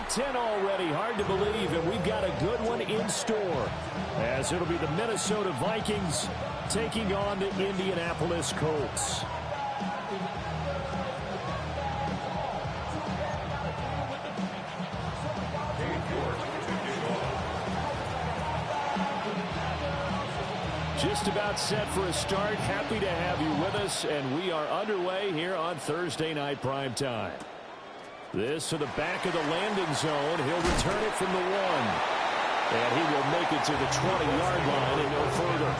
Week 10 already. Hard to believe, and we've got a good one in store, as it'll be the Minnesota Vikings taking on the Indianapolis Colts. Just about set for a start. Happy to have you with us, and we are underway here on Thursday Night Primetime. This to the back of the landing zone. He'll return it from the 1. And he will make it to the 20-yard line and no further.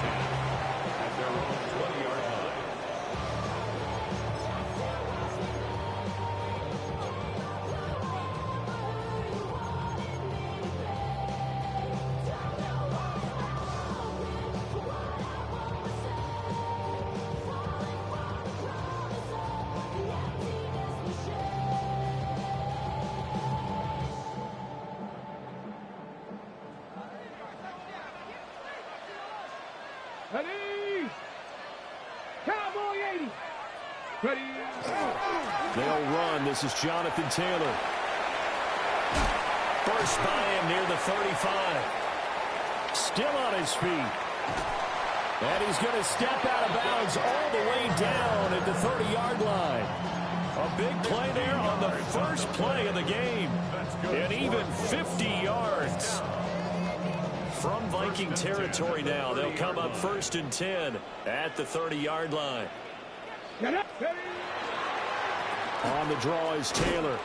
Ready! Cowboy 80! Ready! They'll run. This is Jonathan Taylor. First by him near the 35. Still on his feet. And he's going to step out of bounds all the way down at the 30-yard line. A big play there on the first play of the game. And even 50 yards. From Viking territory now, they'll come up 1st and 10 at the 30-yard line. On the draw is Taylor.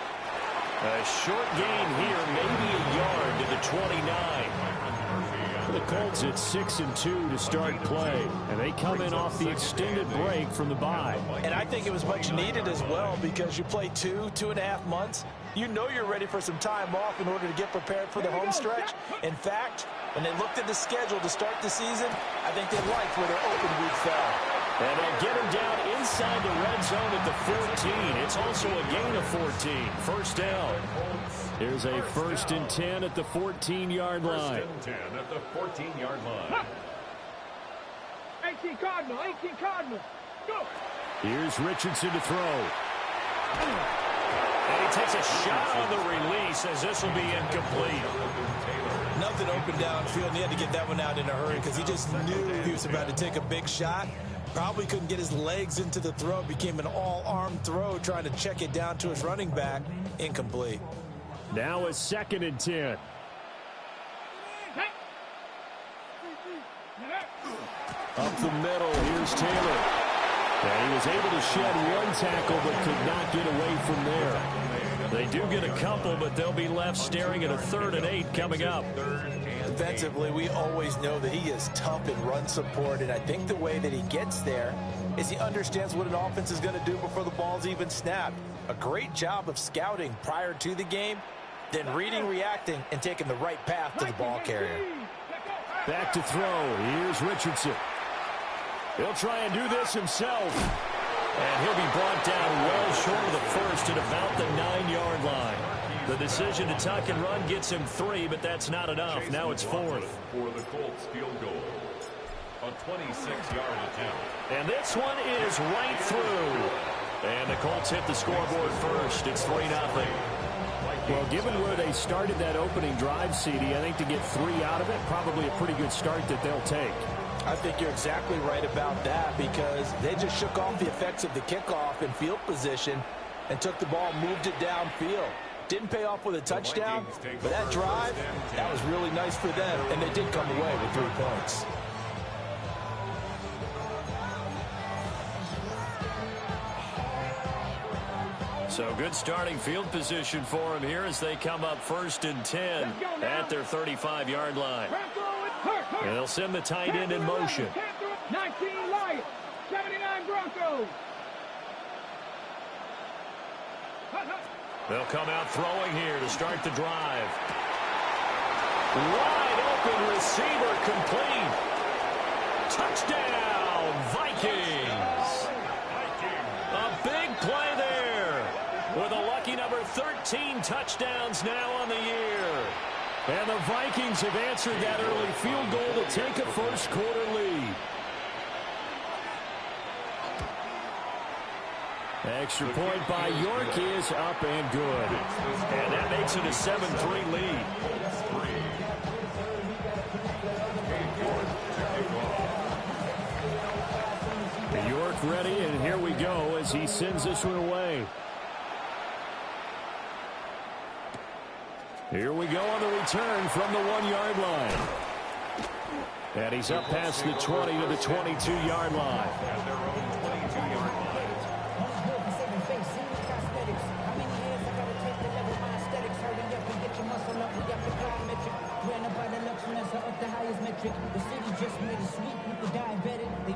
A short gain here, maybe a yard to the 29. For the Colts, it's 6 and 2 to start play, and they come in off the extended break from the bye. And I think it was much needed as well, because you play 2.5 months. You know you're ready for some time off in order to get prepared for the home stretch. In fact, when they looked at the schedule to start the season, I think they liked where their open week fell. And they'll get him down inside the red zone at the 14. It's also a gain of 14. First down. Here's a 1st and 10 at the 14-yard line. 1st and 10 at the 14-yard line. 18 Cardinal, 18 Cardinal. Go! Here's Richardson to throw. And he takes a shot on the release, as this will be incomplete. Nothing open downfield, and he had to get that one out in a hurry because he just knew he was about to take a big shot. Probably couldn't get his legs into the throw. Became an all-arm throw, trying to check it down to his running back. Incomplete. Now a 2nd and 10. Up the middle, here's Taylor. And he was able to shed one tackle, but could not get away from there. They do get a couple, but they'll be left staring at a 3rd and 8 coming up. Defensively, we always know that he is tough in run support, and I think the way that he gets there is he understands what an offense is going to do before the ball's even snapped. A great job of scouting prior to the game, then reading, reacting, and taking the right path to the ball carrier. Back to throw. Here's Richardson. He'll try and do this himself. And he'll be brought down well short of the 1st at about the 9-yard line. The decision to tuck and run gets him 3, but that's not enough. Now it's 4th. For the Colts field goal. A 26-yard attempt. And this one is right through. And the Colts hit the scoreboard first. It's 3-0. Well, given where they started that opening drive, CD, I think to get 3 out of it, probably a pretty good start that they'll take. I think you're exactly right about that, because they just shook off the effects of the kickoff and field position and took the ball, moved it downfield. Didn't pay off with a touchdown, but that drive, that was really nice for them, and they did come away with 3 points. So good starting field position for them here as they come up 1st and 10 at their 35-yard line. And they'll send the tight end in motion. 19 Lions, 79 Broncos. They'll come out throwing here to start the drive. Wide open receiver, complete. Touchdown, Vikings. A big play there with a lucky number 13 touchdowns now on the year. And the Vikings have answered that early field goal to take a first-quarter lead. Extra point by York is up and good. And that makes it a 7-3 lead. York ready, and here we go as he sends this one away. Here we go on the return from the 1-yard line. And he's up past the 20 to the 22-yard line.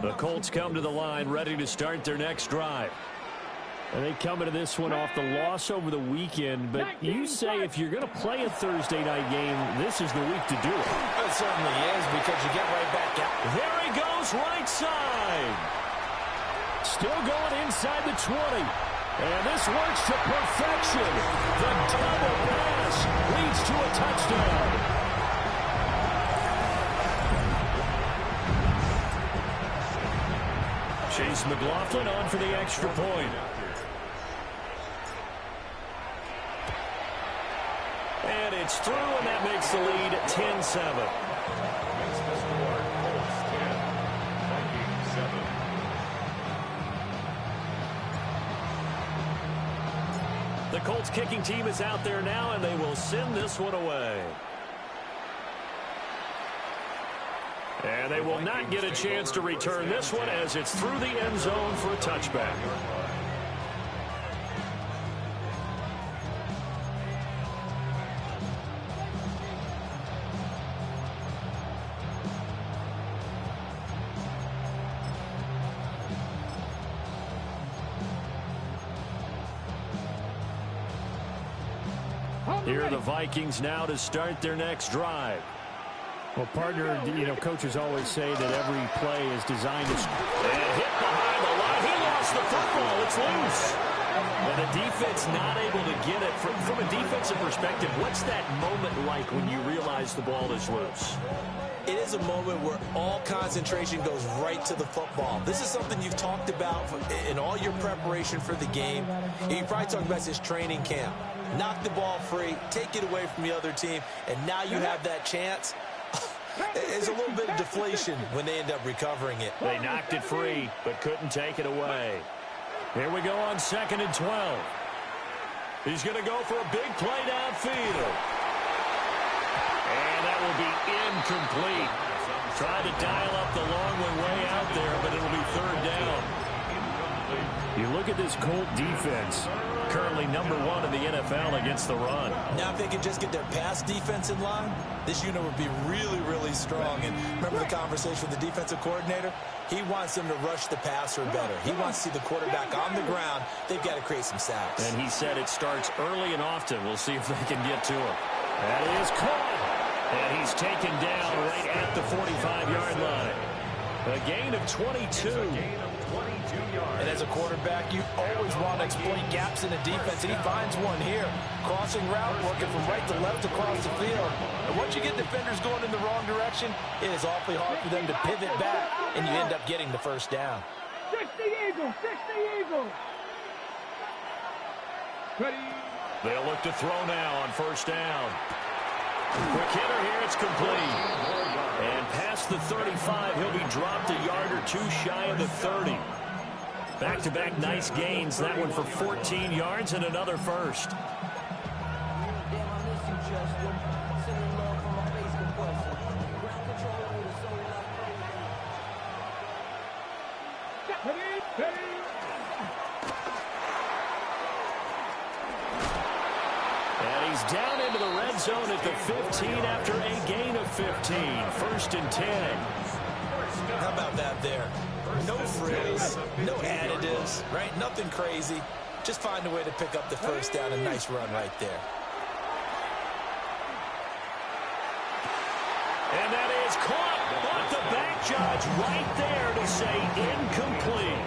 The Colts come to the line ready to start their next drive. And they come into this one off the loss over the weekend. But you say if you're going to play a Thursday night game, this is the week to do it. It certainly is, because you get right back out. There he goes, right side. Still going inside the 20. And this works to perfection. The double pass leads to a touchdown. Chase McLaughlin on for the extra point. And it's through, and that makes the lead 10-7. The Colts kicking team is out there now, and they will send this one away. And they will not get a chance to return this one as it's through the end zone for a touchback. Here are the Vikings now to start their next drive. Well, partner, coaches always say that every play is designed to... And hit behind the line. He lost the football. It's loose. And the defense not able to get it. From a defensive perspective, what's that moment like when you realize the ball is loose? It is a moment where all concentration goes right to the football. This is something you've talked about in all your preparation for the game. You probably talked about this training camp. Knock the ball free, take it away from the other team, and now you have that chance. There's a little bit of deflation when they end up recovering it. They knocked it free, but couldn't take it away. Here we go on 2nd and 12. He's going to go for a big play downfield. And that will be incomplete. Tried to dial up the long one way out there, but it'll be 3rd down. You look at this Colt defense, currently #1 in the NFL against the run. Now if they can just get their pass defense in line, this unit would be really, really strong. And remember the conversation with the defensive coordinator? He wants them to rush the passer better. He wants to see the quarterback on the ground. They've got to create some sacks. And he said it starts early and often. We'll see if they can get to him. That is caught. And he's taken down right at the 45-yard line. A gain of 22. And as a quarterback, you always want to exploit gaps in the defense, and he finds one here. Crossing route, working from right to left across the field. And once you get defenders going in the wrong direction, it is awfully hard for them to pivot back, and you end up getting the 1st down. 60 Eagles, 60 Eagles. Ready. They'll look to throw now on 1st down. Quick hitter here, it's complete. And past the 35, he'll be dropped a yard or two shy of the 30. Back-to-back nice gains. That one for 14 yards and another 1st. And he's down into the red zone at the 15 after a gain of 15. 1st and 10. How about that there? No frills, no additives, right? Nothing crazy. Just find a way to pick up the 1st down. A nice run right there. And that is caught. But the back judge right there to say incomplete.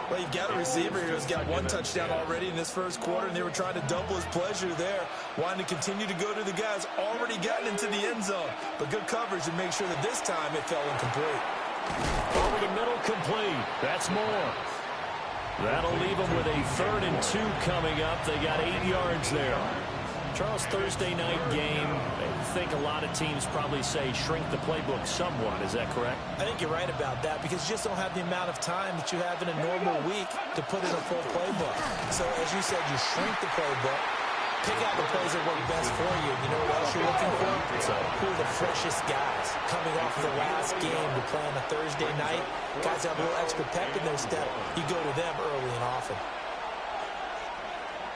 Well, you've got a receiver here who's got 1 touchdown already in this 1st quarter, and they were trying to double his pleasure there, wanting to continue to go to the guys already gotten into the end zone. But good coverage to make sure that this time it fell incomplete. Over the middle, complete. That's more. That'll leave them with a 3rd and 2 coming up. They got 8 yards there. Charles, Thursday night game, I think a lot of teams probably say shrink the playbook somewhat. Is that correct? I think you're right about that because you just don't have the amount of time that you have in a normal week to put in a full playbook. So, as you said, you shrink the playbook, pick out the plays that work best for you. You know what else you're looking for? Who are the freshest guys coming off the last game to play on a Thursday night? Guys have a little extra pep in their step. You go to them early and often.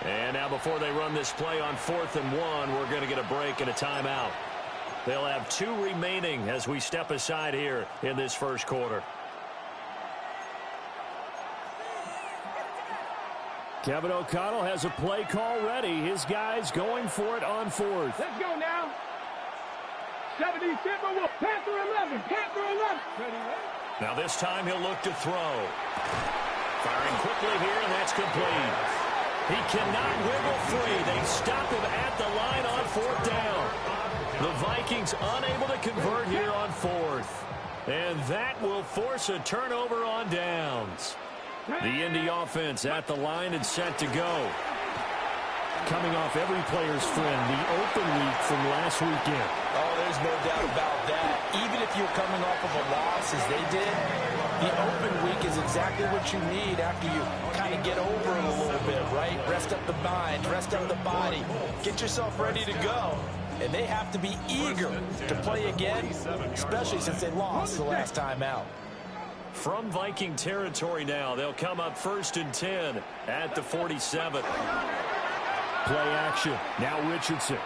And now before they run this play on 4th and 1, we're going to get a break and a timeout. They'll have 2 remaining as we step aside here in this first quarter. Kevin O'Connell has a play call ready. His guys going for it on 4th. Let's go now. 70 Timberwolves. Panther 11. Panther 11. Ready, ready. Now this time he'll look to throw. Firing quickly here, and that's complete. He cannot wiggle free. They stop him at the line on 4th down. The Vikings unable to convert here on 4th. And that will force a turnover on downs. The Indy offense at the line and set to go. Coming off every player's friend, the open week from last weekend. Oh, there's no doubt about that. Even if you're coming off of a loss as they did, the open week is exactly what you need after you kind of get over it a little bit, right? Rest up the mind, rest up the body, get yourself ready to go. And they have to be eager to play again, especially since they lost the last time out. From Viking territory now, they'll come up 1st and 10 at the 47. Play action. Now Richardson.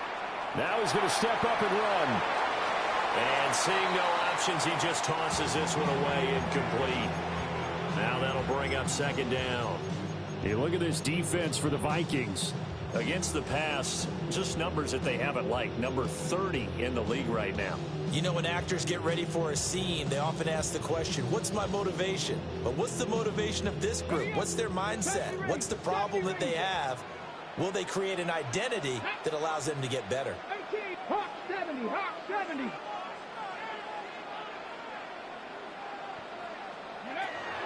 Now he's going to step up and run. And seeing no options, he just tosses this one away incomplete. Now that'll bring up 2nd down. Hey, look at this defense for the Vikings. Against the pass, just numbers that they haven't liked. Number 30 in the league right now. You know, when actors get ready for a scene, they often ask the question, what's my motivation? But what's the motivation of this group? What's their mindset? What's the problem that they have? Will they create an identity that allows them to get better? 18, Hawk 70, Hawk 70.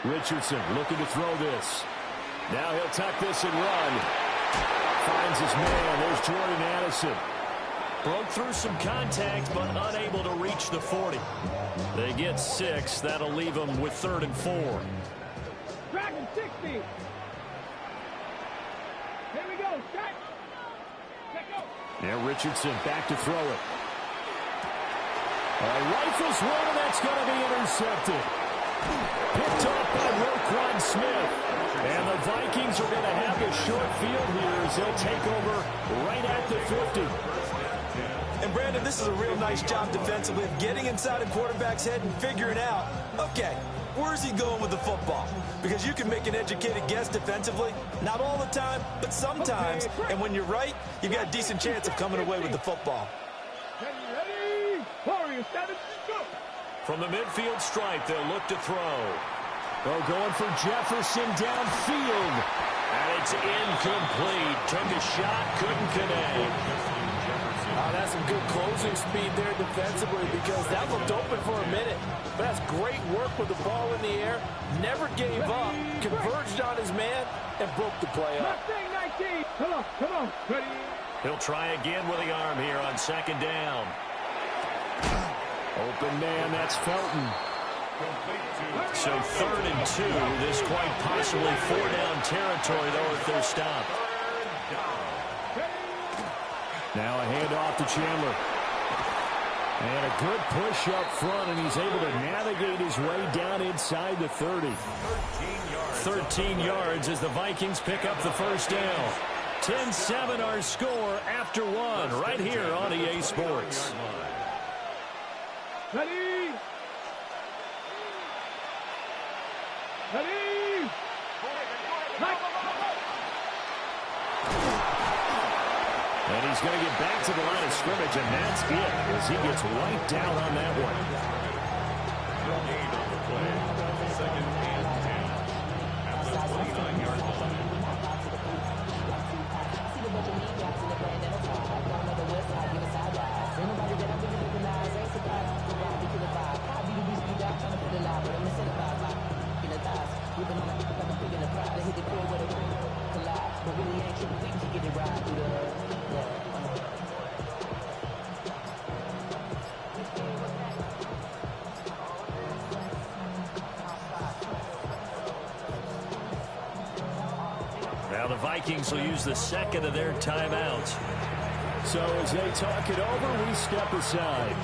Richardson looking to throw this. Now he'll tuck this and run. Finds his man. There's Jordan Addison. Broke through some contact, but unable to reach the 40. They get 6. That'll leave them with 3rd and 4. Dragon 60. Here we go. Shot. Let go. Now Richardson back to throw it. Rifles one, and that's going to be intercepted. Picked off by Roquan Smith. And the Vikings are going to have a short field here as they'll take over right at the 50. And Brandon, this is a real nice job defensively of getting inside a quarterback's head and figuring out, okay, where's he going with the football? Because you can make an educated guess defensively, not all the time, but sometimes. And when you're right, you've got a decent chance of coming away with the football. Ready, Warriors 7, go. From the midfield stripe, they'll look to throw. Oh, going for Jefferson downfield. And it's incomplete. Took a shot, couldn't connect. That's some good closing speed there defensively because that looked open for a minute. But that's great work with the ball in the air. Never gave up. Converged on his man and broke the play up. Mustang 19. Come on. Ready. He'll try again with the arm here on 2nd down. Open man, that's Felton. So 3rd and 2. This quite possibly 4-down territory, though, if they're stopped. Now a handoff to Chandler. And a good push up front, and he's able to navigate his way down inside the 30. 13 yards as the Vikings pick up the 1st down. 10-7 our score after 1 right here on EA Sports. Ready. Ready. And he's going to get back to the line of scrimmage, and that's it as he gets wiped out on that one. Gain on the play. 2nd and 10. At the 29-yard line. Vikings will use the second of their timeouts. So as they talk it over, we step aside.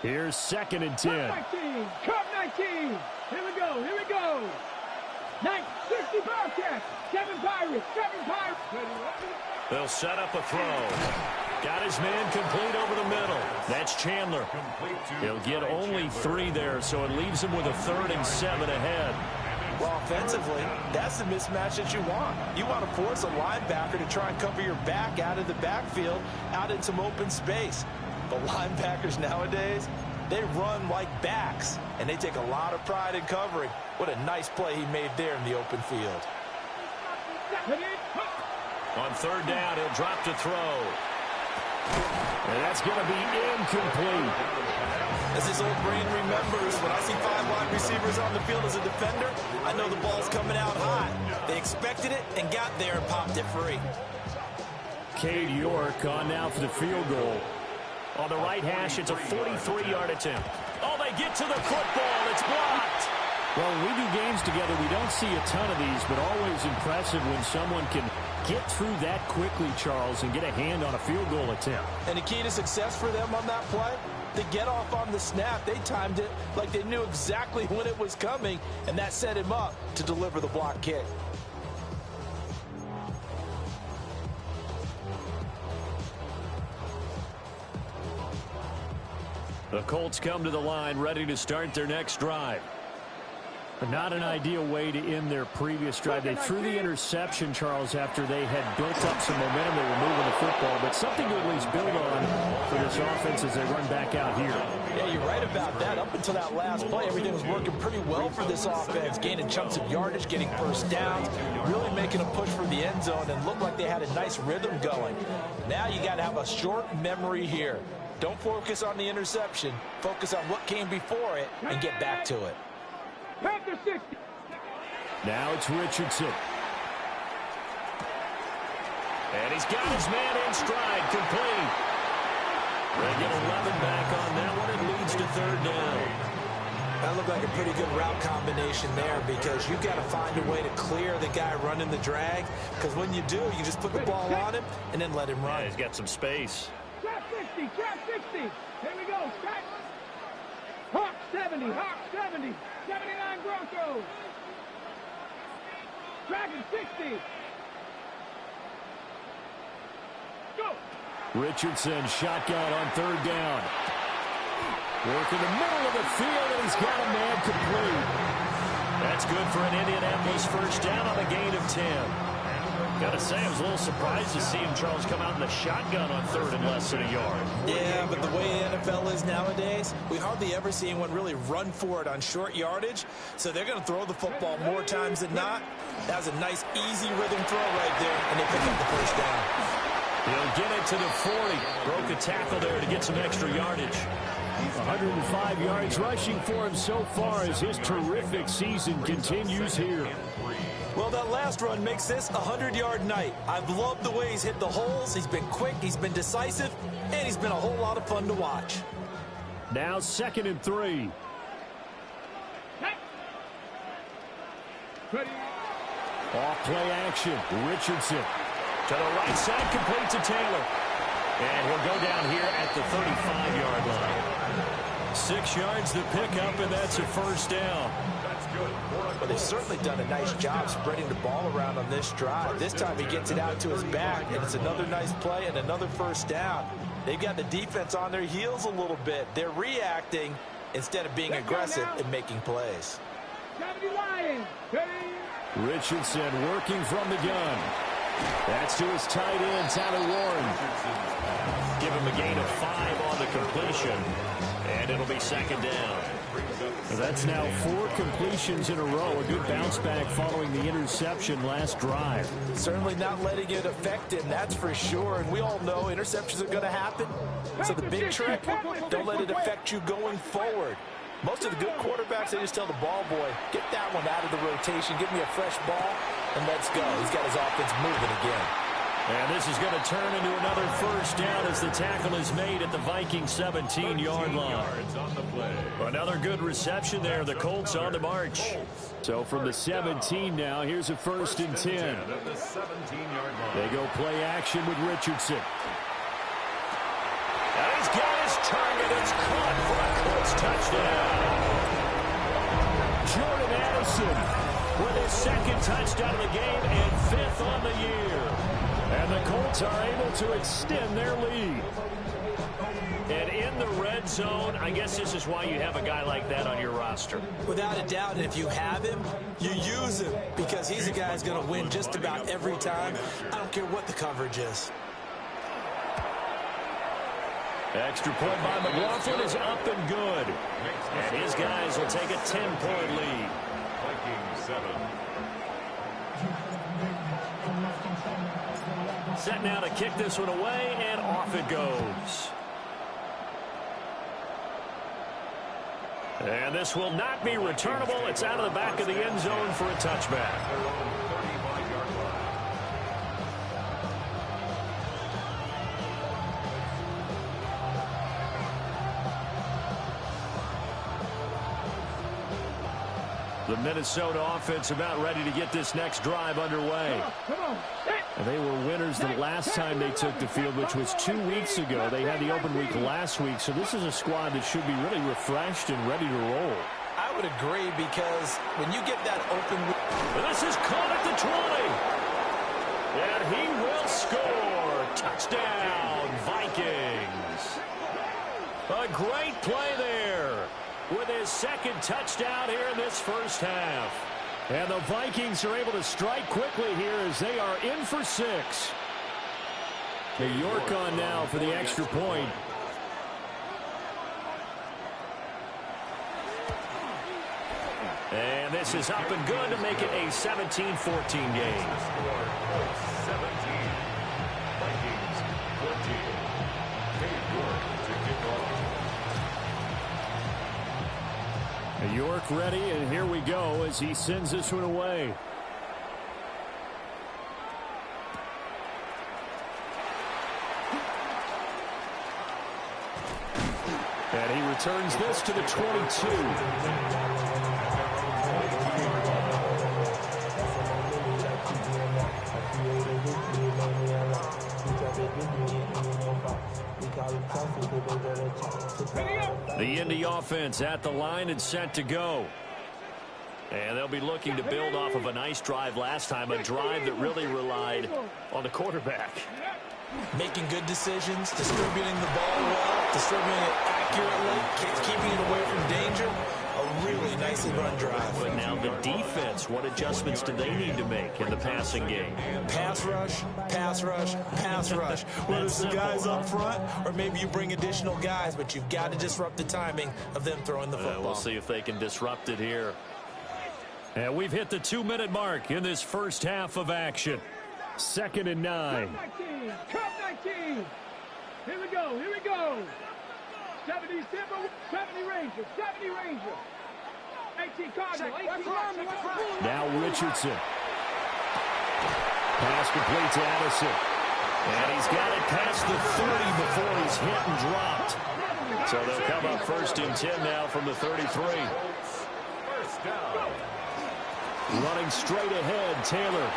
Here's 2nd and 10. 19, Cup 19. Here we go, here we go. 60 Bobcats, 7 Pirates, 7 Pirates. They'll set up a throw. Got his man complete over the middle. That's Chandler. He'll get only 3 there, so it leaves him with a 3rd and 7 ahead. Well, offensively, that's the mismatch that you want. You want to force a linebacker to try and cover your back out of the backfield, out in some open space. But linebackers nowadays, they run like backs, and they take a lot of pride in covering. What a nice play he made there in the open field. On 3rd down, he'll drop to throw. And that's going to be incomplete. As his old brain remembers, when I see 5 wide receivers on the field as a defender, I know the ball's coming out hot. They expected it and got there and popped it free. Cade York on now for the field goal. On the right hash, it's a 43-yard attempt. Oh, they get to the football. It's blocked. Well, when we do games together, we don't see a ton of these, but always impressive when someone can get through that quickly, Charles, and get a hand on a field goal attempt. And the key to success for them on that play, they get off on the snap. They timed it like they knew exactly when it was coming, and that set him up to deliver the block kick. The Colts come to the line ready to start their next drive. But not an ideal way to end their previous drive. They threw the interception, Charles, after they had built up some momentum. They were moving the football, but something to at least build on for this offense as they run back out here. Yeah, you're right about that. Up until that last play, everything was working pretty well for this offense, gaining chunks of yardage, getting first downs, really making a push for the end zone, and looked like they had a nice rhythm going. Now you got to have a short memory here. Don't focus on the interception. Focus on what came before it and get back to it. Now it's Richardson. And he's got his man in stride, complete. They get 11 back on that one. It leads to 3rd down. That looked like a pretty good route combination there because you've got to find a way to clear the guy running the drag, because when you do, you just put the ball on him and then let him run. Yeah, he's got some space. Trap 60, trap 60. Here we go, strike. Hawk 70, Hawk 70. 79 Broncos. Dragon 60. Go. Richardson shotgun on 3rd down. Work in the middle of the field, and he's got a man complete. That's good for an Indianapolis first down on a gain of 10. Got to say, I was a little surprised to see him, Charles, come out in the shotgun on 3rd and less than a yard. Yeah, but the way the NFL is nowadays, we hardly ever see anyone really run for it on short yardage. So they're going to throw the football more times than not. That was a nice, easy rhythm throw right there, and they pick up the first down. He'll get it to the 40. Broke a tackle there to get some extra yardage. 105 yards rushing for him so far as his terrific season continues here. Well, that last run makes this a 100-yard night. I've loved the way he's hit the holes. He's been quick, he's been decisive, and he's been a whole lot of fun to watch. Now 2nd and 3. Ready. Off play action. Richardson. To the right side, complete to Taylor. And he'll go down here at the 35-yard line. 6 yards to pick up, and that's a first down. Well, they've certainly done a nice job spreading the ball around on this drive. This time he gets it out to his back, and it's another nice play and another first down. They've got the defense on their heels a little bit. They're reacting instead of being aggressive and making plays. 70 Lions. Richardson working from the gun. That's to his tight end, Tyler Warren. Give him a gain of 5 on the completion, and it'll be 2nd down. That's now 4 completions in a row. A good bounce back following the interception last drive. Certainly not letting it affect him, that's for sure. And we all know interceptions are going to happen. So the big trick, don't let it affect you going forward. Most of the good quarterbacks, they just tell the ball boy, get that one out of the rotation, give me a fresh ball, and let's go. He's got his offense moving again. And this is going to turn into another first down as the tackle is made at the Vikings 17-yard line. Another good reception there. The Colts on the march. So from the 17 now, here's a 1st and 10. They go play action with Richardson. And he's got his target. It's caught for a Colts touchdown. Jordan Addison with his 2nd touchdown of the game and 5th on the year. And the Colts are able to extend their lead. And in the red zone, I guess this is why you have a guy like that on your roster. Without a doubt, and if you have him, you use him because he's a guy who's going to win just about every time. I don't care what the coverage is. Extra point by McLaughlin is up and good. And his guys will take a 10-point lead. Vikings 7. Set now to kick this one away, and off it goes. And this will not be returnable. It's out of the back of the end zone for a touchback. The Minnesota offense about ready to get this next drive underway. And they were winners the last time they took the field, which was 2 weeks ago. They had the open week last week, so this is a squad that should be really refreshed and ready to roll. I would agree because when you get that open week. This is caught at the 20. And he will score. Touchdown, Vikings. A great play there with his 2nd touchdown here in this first half. And the Vikings are able to strike quickly here as they are in for 6. New York on now for the extra point. And this is up and good to make it a 17-14 game. 17. Vikings 14. New York to kick off. York ready, and here we go as he sends this one away. And he returns this to the 22. The Indy offense at the line and set to go. And they'll be looking to build off of a nice drive last time, a drive that really relied on the quarterback. Making good decisions, distributing the ball well, distributing it accurately, keeping it away from danger. A really nicely run drive. But now the defense, what adjustments do they need to make in the passing game? Pass rush, pass rush, pass rush. Whether it's the guys up front or maybe you bring additional guys, but you've got to disrupt the timing of them throwing the football. We'll see if they can disrupt it here. And we've hit the 2-minute mark in this first half of action. 2nd and 9. Cup 19. Here we go, here we go. 70 Simba, 70 Ranger, 70 Ranger. 18 Cardinal, 18 Army. Now Richardson. Pass complete to Addison. And he's got it past the 30 before he's hit and dropped. So they'll come up 1st and 10 now from the 33. First down. Running straight ahead, Taylor.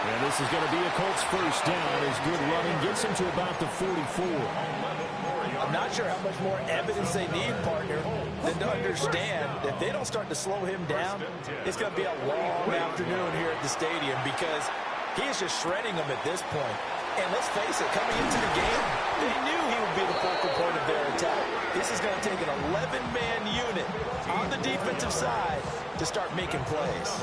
And this is going to be a Colts first down as good running gets him to about the 44. I'm not sure how much more evidence they need, partner, than to understand that if they don't start to slow him down, it's going to be a long afternoon here at the stadium because he is just shredding them at this point. And let's face it, coming into the game, they knew he would be the focal point of their attack. This is going to take an 11-man unit on the defensive side to start making plays.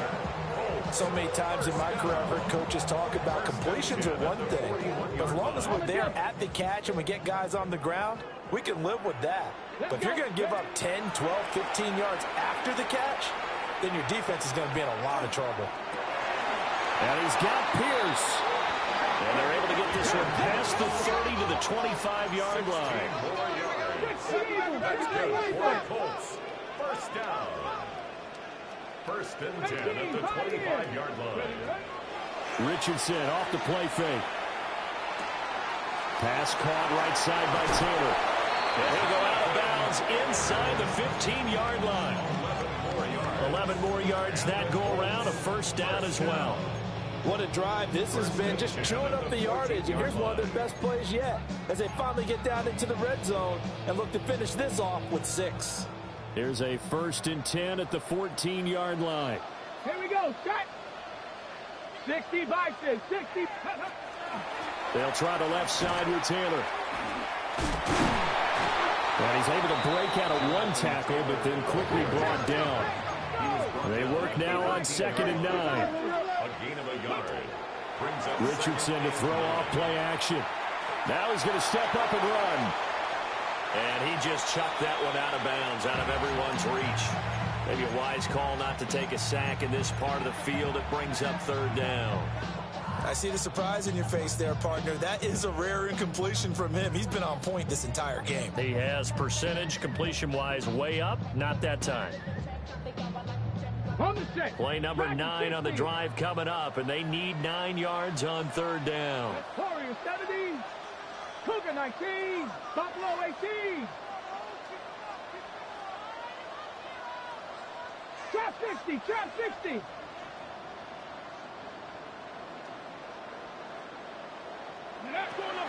So many times in my career, I've heard coaches talk about completions are one thing. But as long as we're there at the catch and we get guys on the ground, we can live with that. But if you're going to give up 10, 12, 15 yards after the catch, then your defense is going to be in a lot of trouble. And he's got Pierce. And they're able to get this one past the 30 to the 25-yard line. That's good for the Colts. First down. First and 10 at the 25-yard line. Richardson off the play fake. Pass caught right side by Taylor. And he'll go out of bounds inside the 15-yard line. 11 more yards that go around. A first down as well. What a drive this has been, just chewing up the yardage. And here's one of their best plays yet as they finally get down into the red zone and look to finish this off with 6. Here's a 1st and 10 at the 14-yard line. Here we go. Set. 60 Vikings. 60. They'll try the left side with Taylor. And he's able to break out of one tackle, but then quickly brought down. They work now on 2nd and 9. A gain of a yard. Brings up Richardson to throw off play action. Now he's going to step up and run. And he just chucked that one out of bounds, out of everyone's reach. Maybe a wise call not to take a sack in this part of the field. It brings up 3rd down. I see the surprise in your face there, partner. That is a rare incompletion from him. He's been on point this entire game. He has percentage completion-wise way up. Not that time. Play number 9 on the drive coming up, and they need 9 yards on 3rd down. Warriors 70. Cougar 19. Buffalo 18. Trap 60. Trap 60.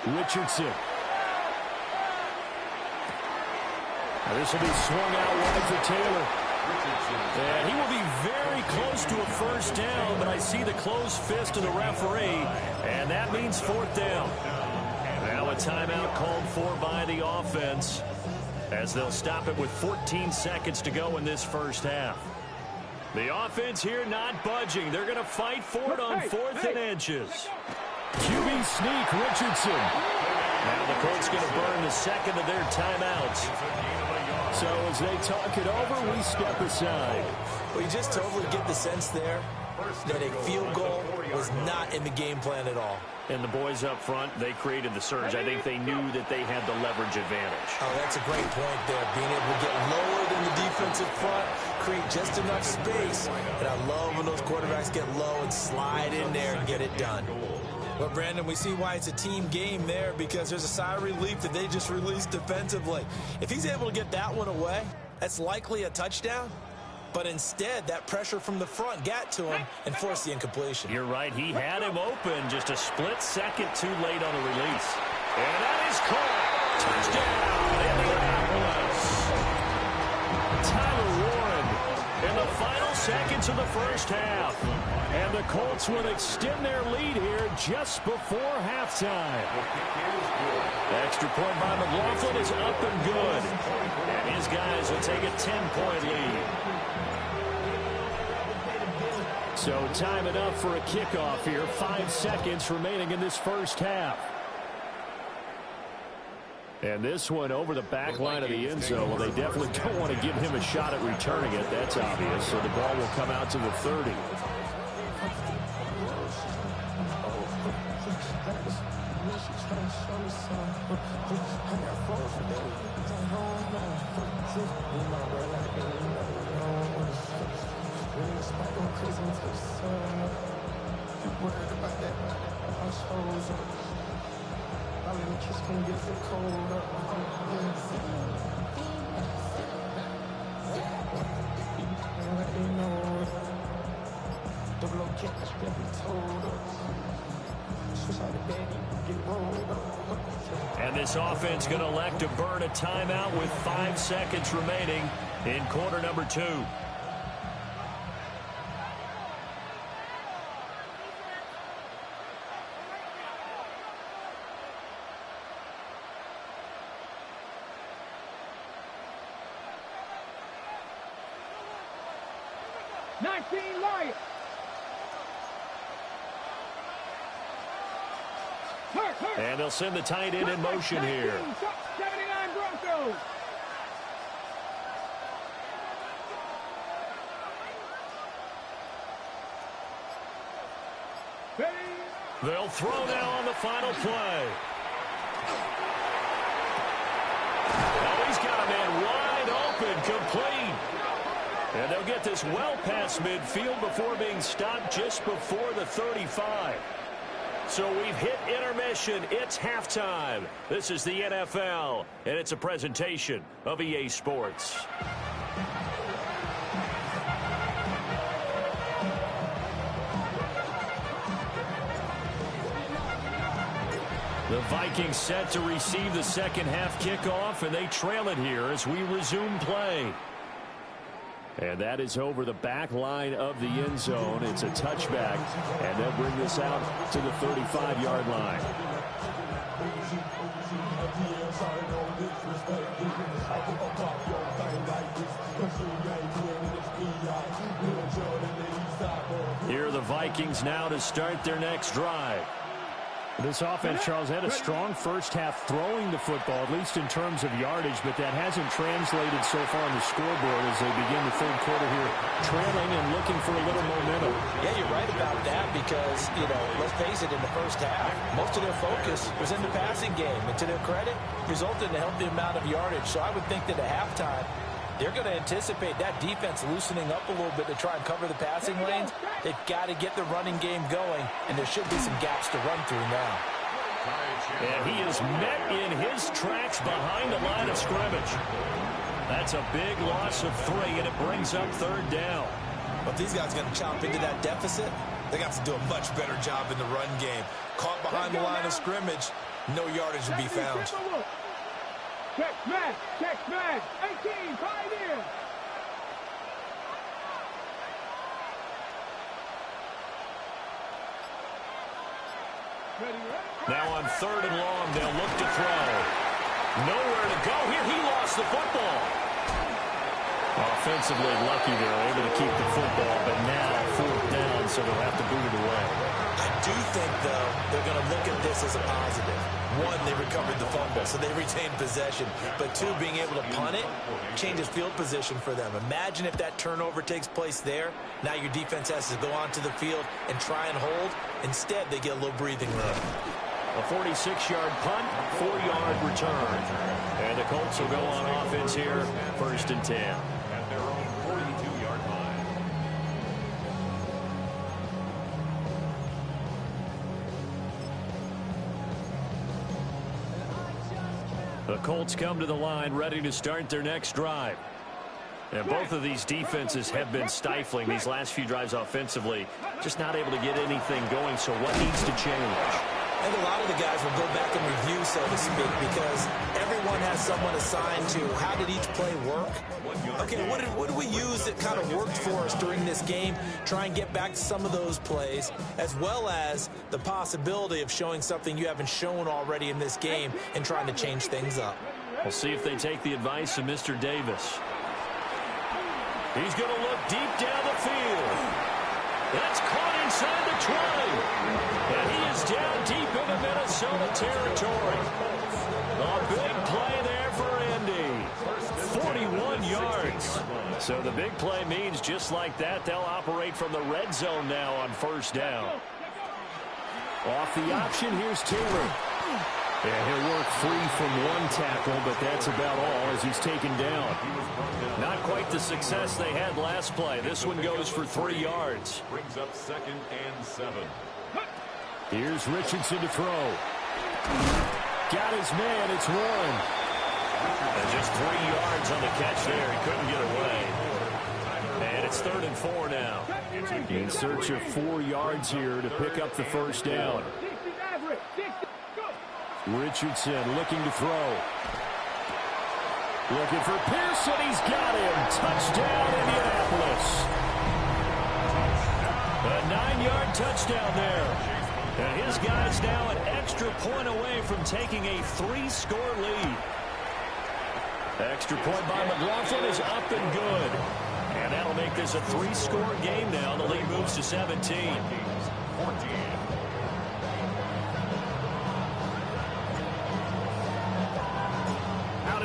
Richardson. Now this will be swung out wide for Taylor. And he will be very close to a first down, but I see the closed fist of the referee, and that means 4th down. Now a timeout called for by the offense as they'll stop it with 14 seconds to go in this first half. The offense here not budging. They're going to fight for it on 4th and inches. QB sneak, Richardson. Now the Colts going to burn the 2nd of their timeouts. So as they talk it over, we step aside. Well, you just totally get the sense there that a field goal was not in the game plan at all. And the boys up front, they created the surge. I think they knew that they had the leverage advantage. Oh, that's a great point there. Being able to get lower than the defensive front, create just enough space. And I love when those quarterbacks get low and slide in there and get it done. Well, Brandon, we see why it's a team game there because there's a sigh of relief that they just released defensively. If he's able to get that one away, that's likely a touchdown. But instead, that pressure from the front got to him and forced the incompletion. You're right. He had him open just a split second too late on the release. And that is caught. Touchdown, Indianapolis. Tyler Warren in the final seconds of the first half. And the Colts will extend their lead here just before halftime. Extra point by McLaughlin is up and good. And his guys will take a 10-point lead. So time enough for a kickoff here. 5 seconds remaining in this first half. And this one over the back line of the end zone. Well, they definitely don't want to give him a shot at returning it. That's obvious. So the ball will come out to the 30. And this offense going to elect to burn a timeout with 5 seconds remaining in quarter number 2. And they'll send the tight end in motion here. 79 Broncos. They'll throw now on the final play. Oh, Incomplete. And they'll get this well past midfield before being stopped just before the 35. So we've hit intermission. It's halftime. This is the NFL, and it's a presentation of EA Sports. The Vikings set to receive the second half kickoff, and they trail it here as we resume play. And that is over the back line of the end zone. It's a touchback, and they'll bring this out to the 35-yard line. Here are the Vikings now to start their next drive. This offense, Charles, had a strong first half throwing the football, at least in terms of yardage, but that hasn't translated so far on the scoreboard as they begin the third quarter here, trailing and looking for a little momentum. Yeah, you're right about that because, let's face it, in the first half, most of their focus was in the passing game. And to their credit, resulted in a healthy amount of yardage. So I would think that at halftime, they're going to anticipate that defense loosening up a little bit to try and cover the passing lanes. They've got to get the running game going, and there should be some gaps to run through now. And he is met in his tracks behind the line of scrimmage. That's a big loss of 3, and it brings up third down. But these guys are going to chomp into that deficit. They got to do a much better job in the run game. Caught behind the line of scrimmage, no yardage will be found. Check smash, 18, Pioneer. Now on third and long, they'll look to throw. Nowhere to go here. He lost the football. Offensively lucky they're able to keep the football, but now fourth down, so they'll have to boot it away. I do think, though, they're going to look at this as a positive. 1, they recovered the fumble, so they retained possession. But 2, being able to punt it changes field position for them. Imagine if that turnover takes place there. Now your defense has to go onto the field and try and hold. Instead, they get a little breathing room. A 46-yard punt, 4-yard return. And the Colts will go on offense here, 1st and 10. At their own 42-yard line. The Colts come to the line ready to start their next drive. And both of these defenses have been stifling these last few drives offensively. Just not able to get anything going, so what needs to change? I think a lot of the guys will go back and review, so to speak, because everyone has someone assigned to how did each play work. Okay, what did we use that kind of worked for us during this game? Try and get back to some of those plays, as well as the possibility of showing something you haven't shown already in this game and trying to change things up. We'll see if they take the advice of Mr. Davis. He's going to look deep down the field. That's caught inside the 20. And he is down deep into Minnesota territory. A big play there for Indy. 41 yards. So the big play means just like that, they'll operate from the red zone now on first down. Off the option, here's Taylor. And he'll work free from one tackle, but that's about all as he's taken down. Not quite the success they had last play. This one goes for 3 yards. Brings up 2nd and 7. Here's Richardson to throw. Got his man. It's Warren. And just 3 yards on the catch there. He couldn't get away. And it's 3rd and 4 now. In search of 4 yards here to pick up the first down. Richardson looking to throw. Looking for Pearson. He's got him. Touchdown, Indianapolis. A 9-yard touchdown there. And his guy's now an extra point away from taking a 3-score lead. Extra point by McLaughlin is up and good. And that'll make this a 3-score game now. The lead moves to 17. 14.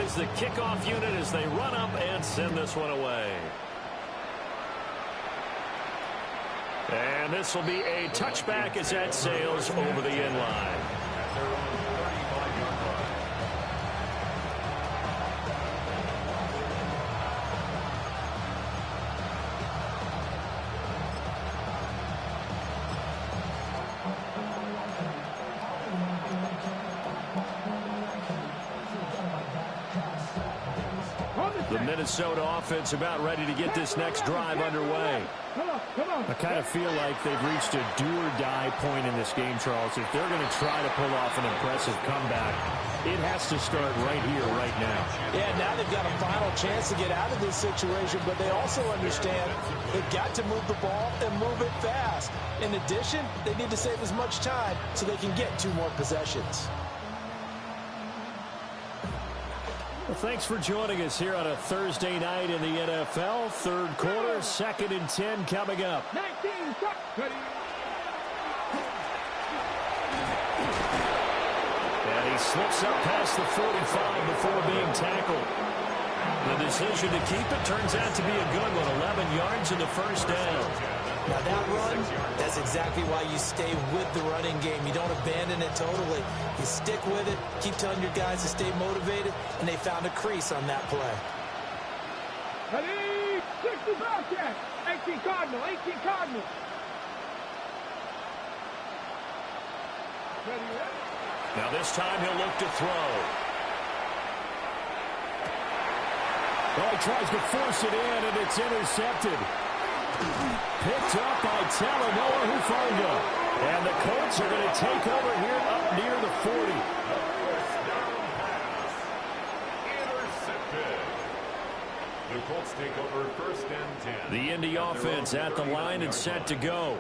Is the kickoff unit as they run up and send this one away. And this will be a touchback as that sails over the end line. The Minnesota offense about ready to get this next drive underway. Come on. I kind of feel like they've reached a do-or-die point in this game, Charles. If they're going to try to pull off an impressive comeback, it has to start right here, right now. Yeah, now they've got a final chance to get out of this situation, but they also understand they've got to move the ball and move it fast. In addition, they need to save as much time so they can get 2 more possessions. Well, thanks for joining us here on a Thursday night in the NFL. Third quarter, 2nd and 10 coming up. 19, ready. And he slips up past the 45 before being tackled. The decision to keep it turns out to be a good one. 11 yards in the first down. Now that run, that's exactly why you stay with the running game. You don't abandon it totally. You stick with it, keep telling your guys to stay motivated, and they found a crease on that play. Ready, 60 Bobcats, 18 Cardinal, 18 Cardinal. Ready. Now this time he'll look to throw. Well, he tries to force it in, and it's intercepted. Picked up by Talanoa Hufanga. And the Colts are going to take over here up near the 40. Intercepted. The Colts take over 1st and 10. The Indy offense at the line and set to go.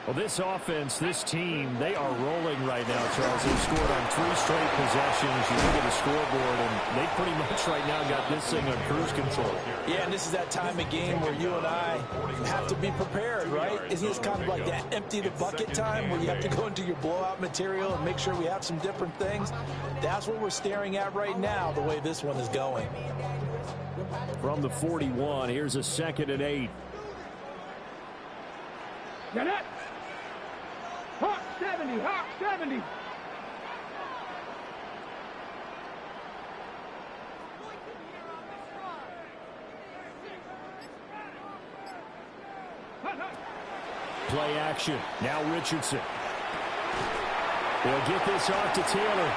Well, this offense, this team, they are rolling right now, Charles. They've scored on 3 straight possessions. You look at the scoreboard, and they pretty much right now got this thing on cruise control. Yeah, and this is that time of game where you and I have to be prepared, right? Isn't this kind of like that empty the bucket time where you have to go into your blowout material and make sure we have some different things? That's what we're staring at right now, the way this one is going. From the 41, here's a 2nd and 8. Get it. Hawk 70, Hawk 70. Play action. Now Richardson. They'll get this off to Taylor.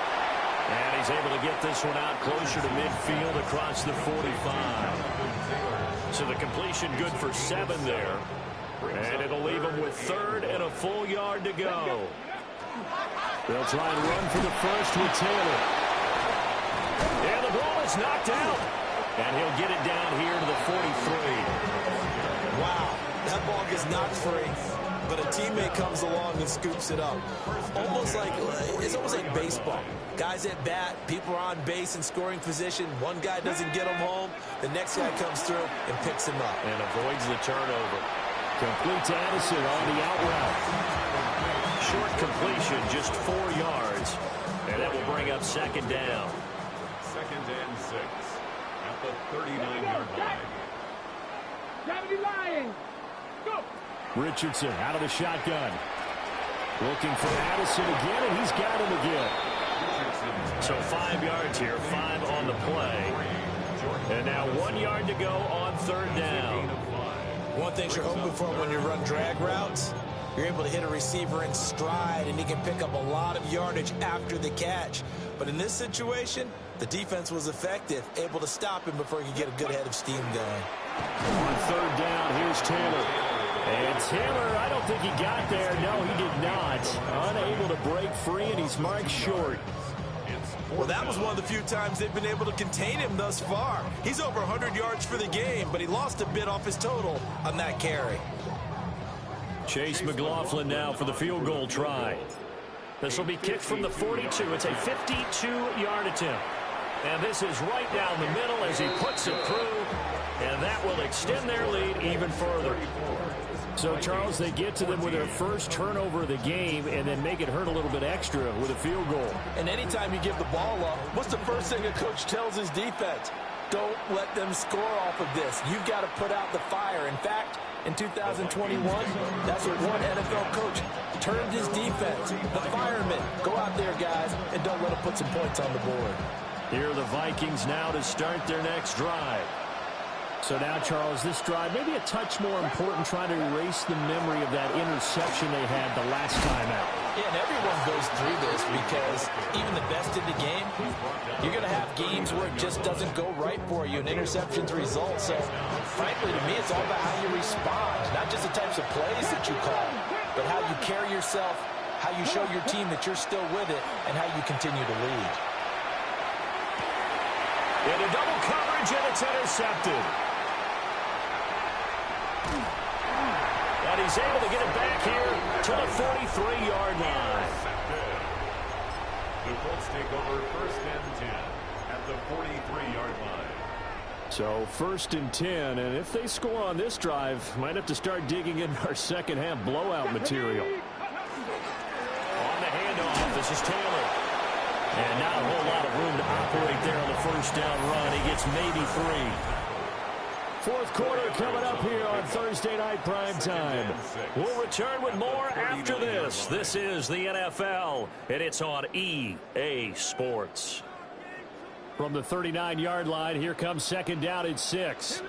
And he's able to get this one out closer to midfield across the 45. So the completion good for 7 there. And it'll leave him with 3rd and a full yard to go. They'll try and run for the first with Taylor. And the ball is knocked out. And he'll get it down here to the 43. Wow, that ball gets knocked free, but a teammate comes along and scoops it up. It's almost like baseball. Guys at bat, people are on base in scoring position. One guy doesn't get him home. The next guy comes through and picks him up. And avoids the turnover. Complete to Addison on the out route. Short completion, just 4 yards. And that will bring up 2nd down. 2nd and 6 at the 39-yard line. 70 Lions. Go. Richardson out of the shotgun. Looking for Addison again, and he's got him again. So 5 yards here, 5 on the play. And now 1 yard to go on 3rd down. One thing you're hoping for when you run drag routes, you're able to hit a receiver in stride, and he can pick up a lot of yardage after the catch. But in this situation, the defense was effective, able to stop him before he could get a good head of steam going. On 3rd down, here's Taylor. And Taylor, I don't think he got there. No, he did not. Unable to break free, and he's marked short. Well, that was one of the few times they've been able to contain him thus far. He's over 100 yards for the game, but he lost a bit off his total on that carry. Chase McLaughlin now for the field goal try. This will be kicked from the 42. It's a 52-yard attempt. And this is right down the middle as he puts it through. And that will extend their lead even further. So, Charles, they get to them with their first turnover of the game and then make it hurt a little bit extra with a field goal. And anytime you give the ball up, what's the first thing a coach tells his defense? Don't let them score off of this. You've got to put out the fire. In fact, in 2021, that's what one NFL coach termed his defense. The firemen. Go out there, guys, and don't let them put some points on the board. Here are the Vikings now to start their next drive. So now, Charles, this drive maybe a touch more important, trying to erase the memory of that interception they had the last time out. Yeah, and everyone goes through this because even the best in the game, you're going to have games where it just doesn't go right for you and interceptions result. So, frankly, to me, it's all about how you respond, not just the types of plays that you call, but how you carry yourself, how you show your team that you're still with it, and how you continue to lead. Into double coverage, and it's intercepted. And he's able to get it back here to the 43-yard line. The Colts take over 1st and 10 at the 43-yard line. So 1st and 10, and if they score on this drive, might have to start digging in our second-half blowout material. On the handoff, this is Taylor. And not a whole lot of room to operate there on the first down run. He gets maybe 3. Fourth quarter coming up here on Thursday Night Prime Time. We'll return with more after this. This is the NFL, and it's on EA Sports. From the 39-yard line, here comes 2nd down and 6.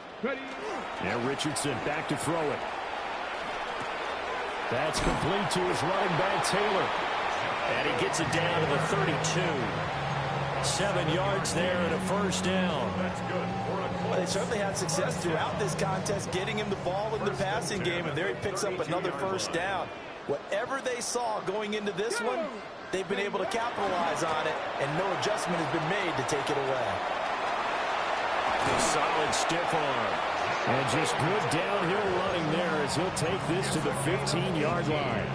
Now Richardson back to throw it. That's complete to his running back, Taylor. And he gets it down to the 32. 7 yards there and a first down. That's good. Well, they certainly had success throughout this contest getting him the ball in the passing game, and there he picks up another first down. Whatever they saw going into this one, they've been able to capitalize on it, and no adjustment has been made to take it away. A solid stiff arm. And just good downhill running there as he'll take this to the 15-yard line.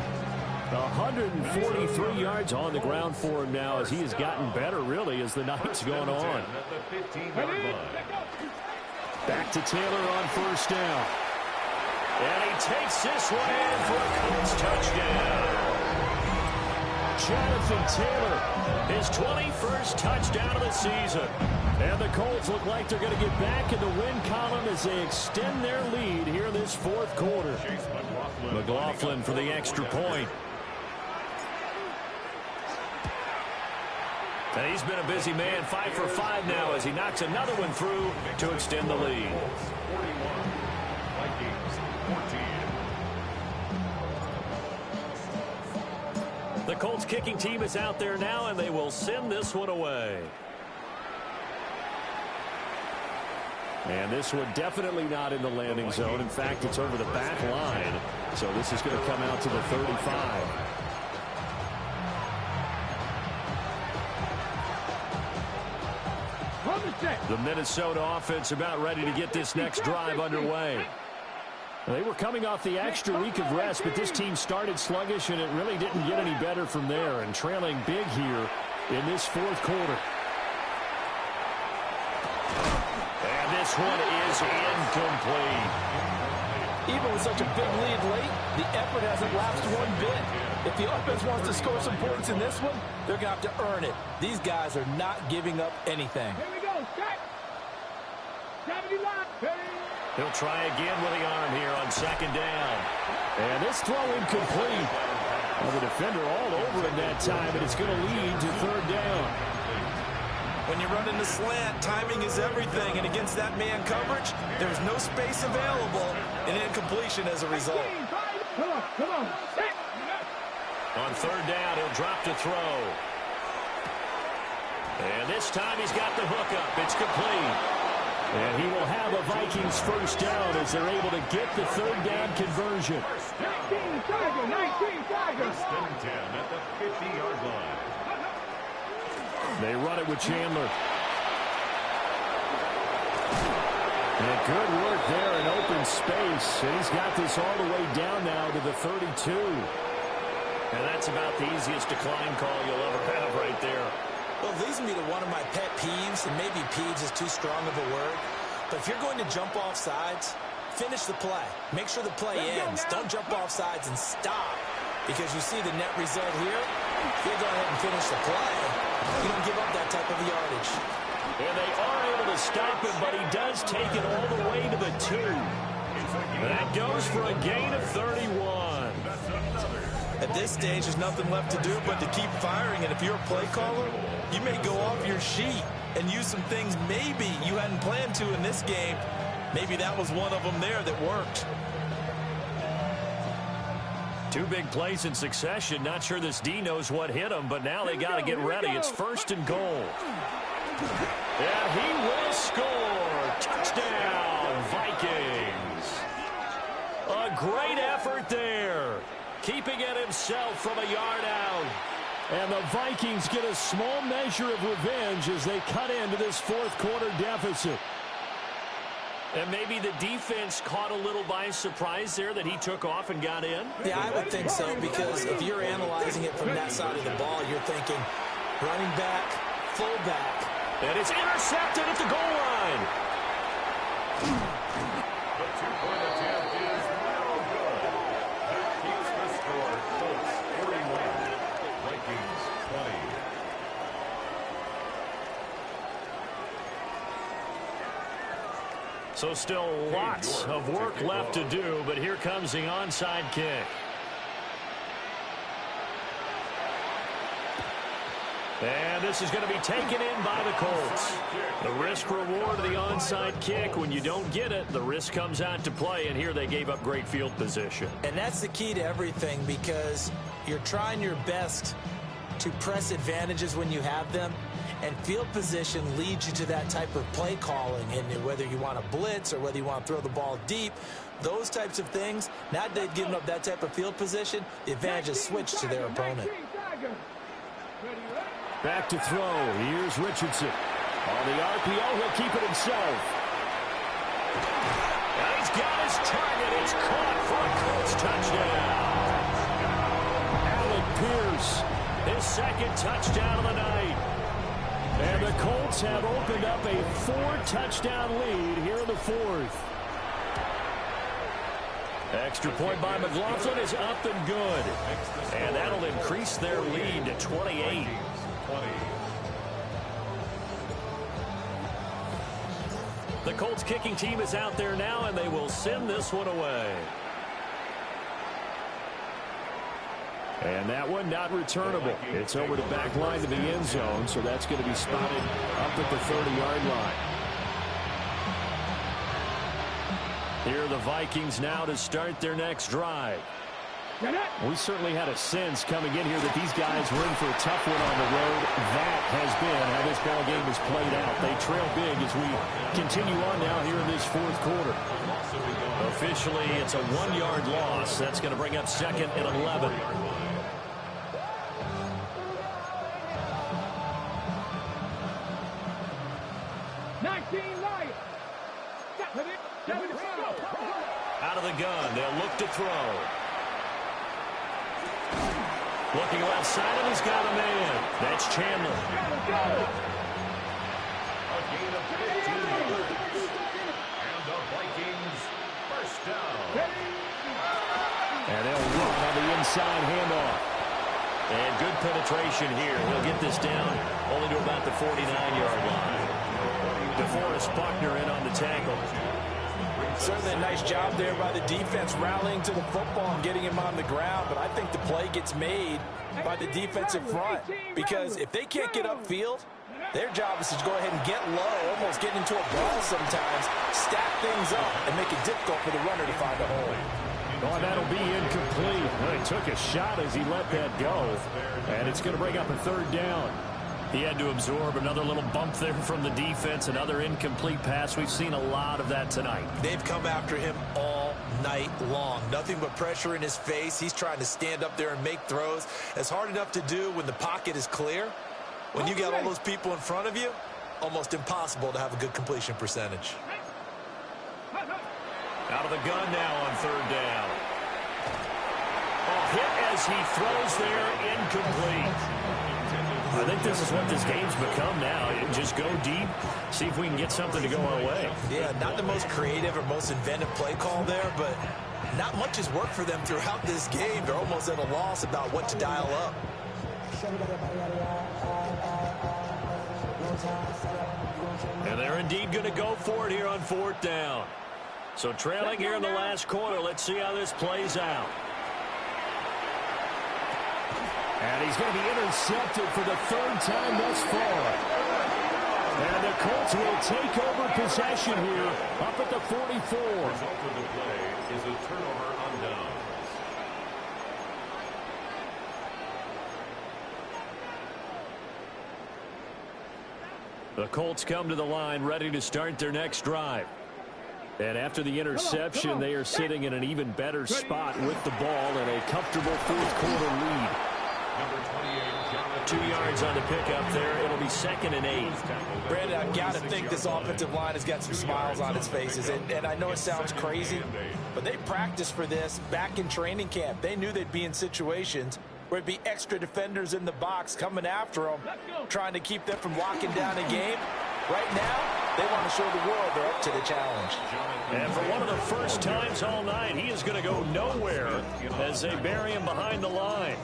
143 yards on the ground for him now as he has gotten better, really, as the night's gone on. Back to Taylor on first down. And he takes this one in for a Colts touchdown. Jonathan Taylor, his 21st touchdown of the season. And the Colts look like they're going to get back in the win column as they extend their lead here in this fourth quarter. McLaughlin for the extra point. And he's been a busy man, 5 for 5 now as he knocks another one through to extend the lead. 41, Vikings 14. The Colts kicking team is out there now, and they will send this one away. And this one definitely not in the landing zone. In fact, it's over the back line. So this is going to come out to the 35. The Minnesota offense about ready to get this next drive underway. They were coming off the extra week of rest, but this team started sluggish, and it really didn't get any better from there, and trailing big here in this fourth quarter. And this one is incomplete. Even with such a big lead late, the effort hasn't lapsed one bit. If the offense wants to score some points in this one, they're going to have to earn it. These guys are not giving up anything. Here we go, set. 70 line. He'll try again with the arm here on 2nd down. And this throw incomplete. Well, the defender all over him that time, and it's going to lead to 3rd down. When you run in the slant, timing is everything, and against that man coverage, there's no space available, and incompletion as a result. Come on, set. On 3rd down, he'll drop to throw. And this time he's got the hookup. It's complete. And he will have a Vikings first down as they're able to get the 3rd down conversion. 19 Tigers. 1st and 10 at the 50-yard line. They run it with Chandler. And good work there in open space. And he's got this all the way down now to the 32. And that's about the easiest decline call you'll ever have right there. Well, it leads me to one of my pet peeves, and maybe peeves is too strong of a word, but if you're going to jump off sides, finish the play. Make sure the play ends. Don't jump off sides and stop, because you see the net result here. If you go ahead and finish the play, you don't give up that type of yardage. And they are able to stop him, but he does take it all the way to the 2. That goes for a gain of 31. At this stage, there's nothing left to do but to keep firing, and if you're a play caller, you may go off your sheet and use some things maybe you hadn't planned to in this game. Maybe that was one of them there that worked. Two big plays in succession. Not sure this D knows what hit him, but now they got to get ready. It's 1st and goal. And he will score. Touchdown, Vikings. A great effort there. Keeping it himself from a yard out. And the Vikings get a small measure of revenge as they cut into this 4th quarter deficit. And maybe the defense caught a little by surprise there that he took off and got in? Yeah, I would think so, because if you're analyzing it from that side of the ball, you're thinking running back, fullback. And it's intercepted at the goal line. The two-point attempt is no good. That keeps the score. Colts 41, Vikings 20. So still lots of work left to do, but here comes the onside kick. And this is going to be taken in by the Colts. The risk-reward of the onside kick. When you don't get it, the risk comes out to play, and here they gave up great field position. And that's the key to everything, because you're trying your best to press advantages when you have them. And field position leads you to that type of play calling. And whether you want to blitz or whether you want to throw the ball deep, those types of things, now that they've given up that type of field position, the advantage is switched to their opponent. Back to throw. Here's Richardson. On the RPO, he'll keep it himself. And he's got his target. It's caught for a Colts touchdown. Alec Pierce, his 2nd touchdown of the night. And the Colts have opened up a 4-touchdown lead here in the 4th. Extra point by McLaughlin is up and good. And that'll increase their lead to 28. The Colts kicking team is out there now, and they will send this one away. And that one not returnable. It's over the back line to the end zone, so that's going to be spotted up at the 30-yard line. Here are the Vikings now to start their next drive. We certainly had a sense coming in here that these guys were in for a tough one on the road. That has been how this ball game has played out. They trail big as we continue on now here in this 4th quarter. Officially, it's a 1-yard loss. That's going to bring up 2nd and 11. Out of the gun, they'll look to throw. Looking left side, and he's got a man. That's Chandler. A gain of 15 yards. And the Vikings first down. And they'll run on the inside handoff. And good penetration here. He'll get this down only to about the 49-yard line. DeForest Buckner in on the tackle. Certainly a nice job there by the defense rallying to the football and getting him on the ground. But I think the play gets made by the defensive front, because if they can't get upfield, their job is to go ahead and get low, almost get into a ball sometimes, stack things up, and make it difficult for the runner to find a hole. Oh, that'll be incomplete. Well, he took a shot as he let that go, and it's going to bring up a 3rd down. He had to absorb another little bump there from the defense, another incomplete pass. We've seen a lot of that tonight. They've come after him all night long. Nothing but pressure in his face. He's trying to stand up there and make throws. It's hard enough to do when the pocket is clear. When you got all those people in front of you, almost impossible to have a good completion percentage. Out of the gun now on 3rd down. A hit as he throws there, incomplete. I think this is what this game's become now. Just go deep, see if we can get something to go our way. Yeah, not the most creative or most inventive play call there, but not much has worked for them throughout this game. They're almost at a loss about what to dial up. And they're indeed going to go for it here on 4th down. So trailing here in the last quarter. Let's see how this plays out. And he's going to be intercepted for the 3rd time thus far. And the Colts will take over possession here up at the 44. The result of the play is a turnover on downs. The Colts come to the line ready to start their next drive. And after the interception, they are sitting in an even better spot with the ball and a comfortable fourth-quarter lead. Number 28, 2 yards on the pickup there. It'll be 2nd and 8. Brandon, I've got to think this offensive line has got some smiles on its faces. And I know it sounds crazy, but they practiced for this back in training camp. They knew they'd be in situations where it'd be extra defenders in the box coming after them, trying to keep them from locking down a game. Right now, they want to show the world they're up to the challenge. And for one of the first times all night, he is going to go nowhere as they bury him behind the line.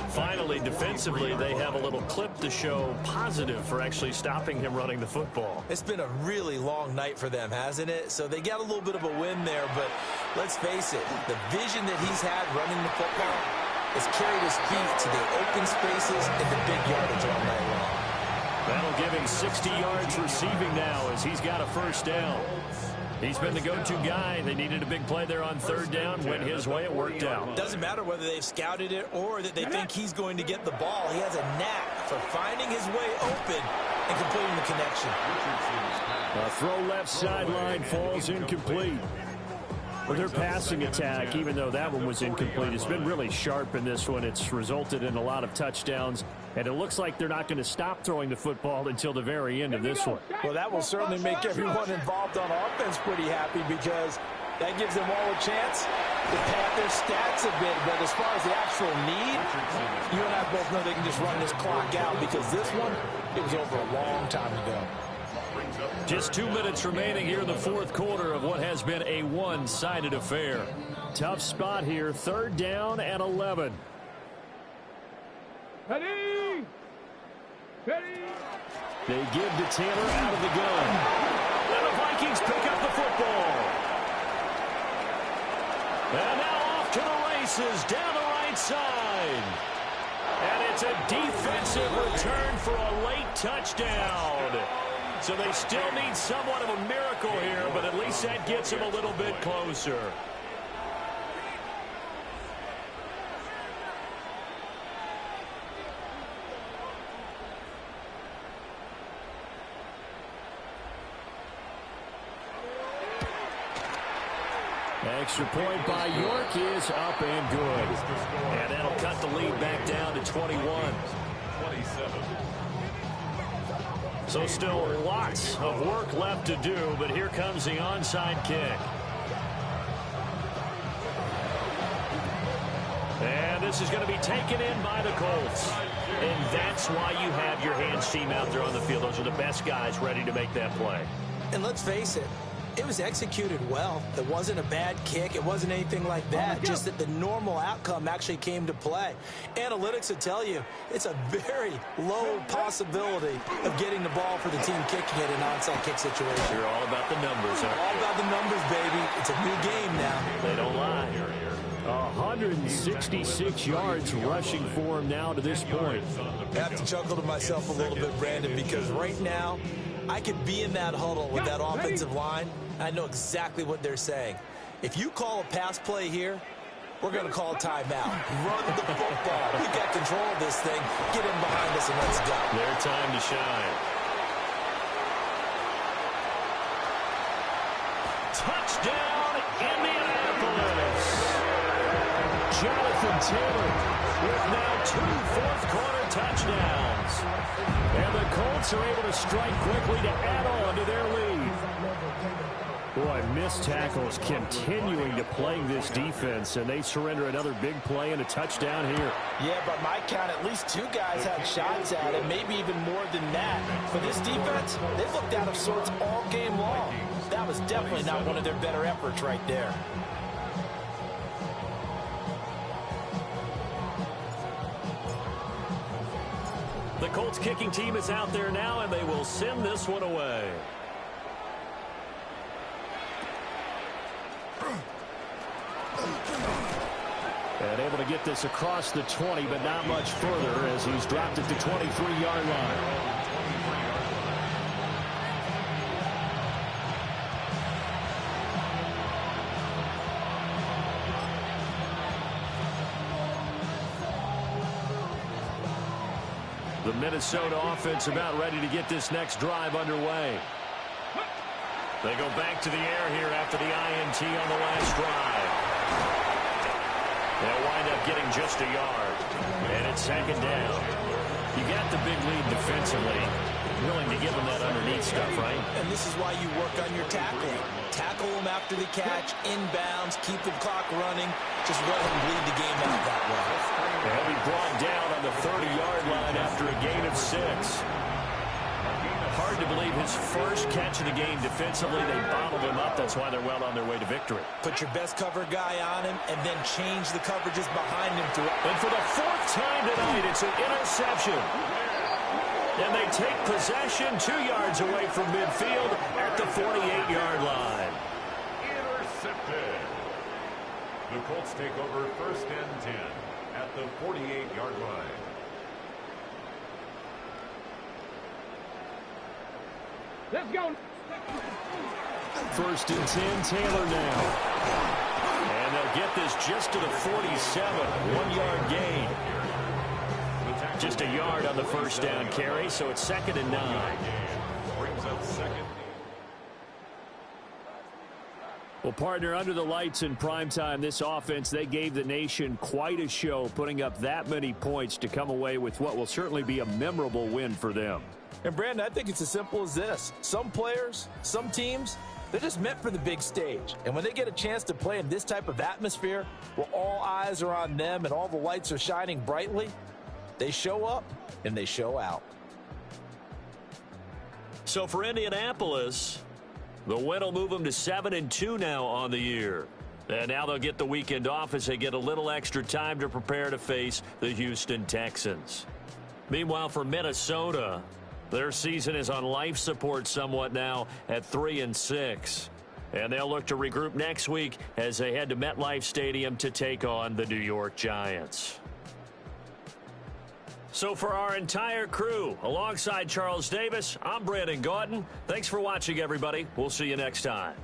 Finally, defensively, they have a little clip to show positive for actually stopping him running the football. It's been a really long night for them, hasn't it? So they got a little bit of a win there, but let's face it, the vision that he's had running the football has carried his feet to the open spaces and the big yardage all night long. That'll give him 60 yards receiving now as he's got a first down. He's been the go-to guy. They needed a big play there on 3rd down. Went his way. It worked out. Doesn't matter whether they've scouted it or that they think he's going to get the ball. He has a knack for finding his way open and completing the connection. A throw left sideline falls incomplete. Well, their passing attack, even though that one was incomplete, it's been really sharp in this one. It's resulted in a lot of touchdowns, and it looks like they're not going to stop throwing the football until the very end of this one. Well, that will certainly make everyone involved on offense pretty happy because that gives them all a chance to pad their stats a bit. But as far as the actual need, you and I both know they can just run this clock out because this one, it was over a long time ago. Just 2 minutes remaining here in the fourth quarter of what has been a one-sided affair. Tough spot here, 3rd down and 11. Ready? Ready? They give to Taylor out of the gun. And the Vikings pick up the football. And now off to the races down the right side. And it's a defensive return for a late touchdown. So they still need somewhat of a miracle here, but at least that gets them a little bit closer. Extra point by York is up and good. And that'll cut the lead back down to 21. 27. So still lots of work left to do, but here comes the onside kick. And this is going to be taken in by the Colts. And that's why you have your hands team out there on the field. Those are the best guys ready to make that play. And let's face it, it was executed well. It wasn't a bad kick. It wasn't anything like that. Just that the normal outcome actually came to play. Analytics will tell you it's a very low possibility of getting the ball for the team kicking it in an onside kick situation. You're all about the numbers, huh? All about the numbers, baby. It's a new game now. They don't lie. 166 yards rushing for him now to this point. I have to chuckle to myself a little bit, Brandon, because right now I could be in that huddle with that offensive line. I know exactly what they're saying. If you call a pass play here, we're going to call a timeout. Run the football. We got control of this thing. Get in behind us and let's go. Their time to shine. Touchdown, Indianapolis. Jonathan Taylor with now 2 fourth-quarter touchdowns. And the Colts are able to strike quickly to add on to their lead. Boy, missed tackles continuing to plague this defense, and they surrender another big play and a touchdown here. Yeah, by my count, at least 2 guys had shots at it, maybe even more than that. For this defense, they looked out of sorts all game long. That was definitely not one of their better efforts right there. The Colts kicking team is out there now, and they will send this one away. And able to get this across the 20, but not much further as he's dropped it to 23-yard line. The Minnesota offense about ready to get this next drive underway. They go back to the air here after the INT on the last drive. They'll wind up getting just a yard. And it's second down. You got the big lead defensively. Willing to give them that underneath stuff, right? And this is why you work on your tackling. Tackle them after the catch, inbounds, keep the clock running. Just let them bleed the game out that way. He'll be brought down on the 30-yard line after a gain of 6. Hard to believe his first catch of the game defensively. They bottled him up. That's why they're well on their way to victory. Put your best cover guy on him and then change the coverages behind him. And for the 4th time tonight, it's an interception. And they take possession 2 yards away from midfield at the 48-yard line. Intercepted. The Colts take over 1st and 10 at the 48-yard line. Let's go. 1st and 10, Taylor now. And they'll get this just to the 47, 1-yard gain. Just a yard on the first down carry, so it's 2nd and 9. Brings up 2nd. Well, partner, under the lights in primetime, this offense, they gave the nation quite a show, putting up that many points to come away with what will certainly be a memorable win for them. And, Brandon, I think it's as simple as this. Some players, some teams, they're just meant for the big stage. And when they get a chance to play in this type of atmosphere where all eyes are on them and all the lights are shining brightly, they show up and they show out. So for Indianapolis, the win will move them to 7-2 now on the year. And now they'll get the weekend off as they get a little extra time to prepare to face the Houston Texans. Meanwhile, for Minnesota, their season is on life support somewhat now at 3-6. And they'll look to regroup next week as they head to MetLife Stadium to take on the New York Giants. So for our entire crew, alongside Charles Davis, I'm Brandon Gaudin. Thanks for watching, everybody. We'll see you next time.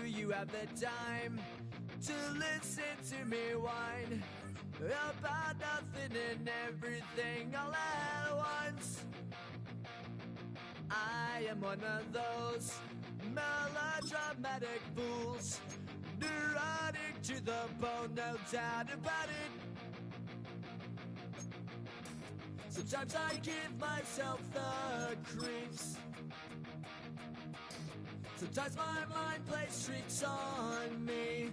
You have the time to listen to me whine about nothing and everything all at once. I am one of those melodramatic fools, neurotic to the bone, no doubt about it. Sometimes I give myself the creeps. Sometimes my mind plays tricks on me.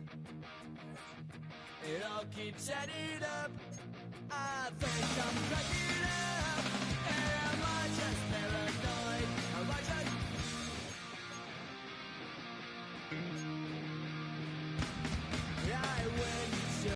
It all keeps adding up. I think I'm cracking up. Am I just paranoid?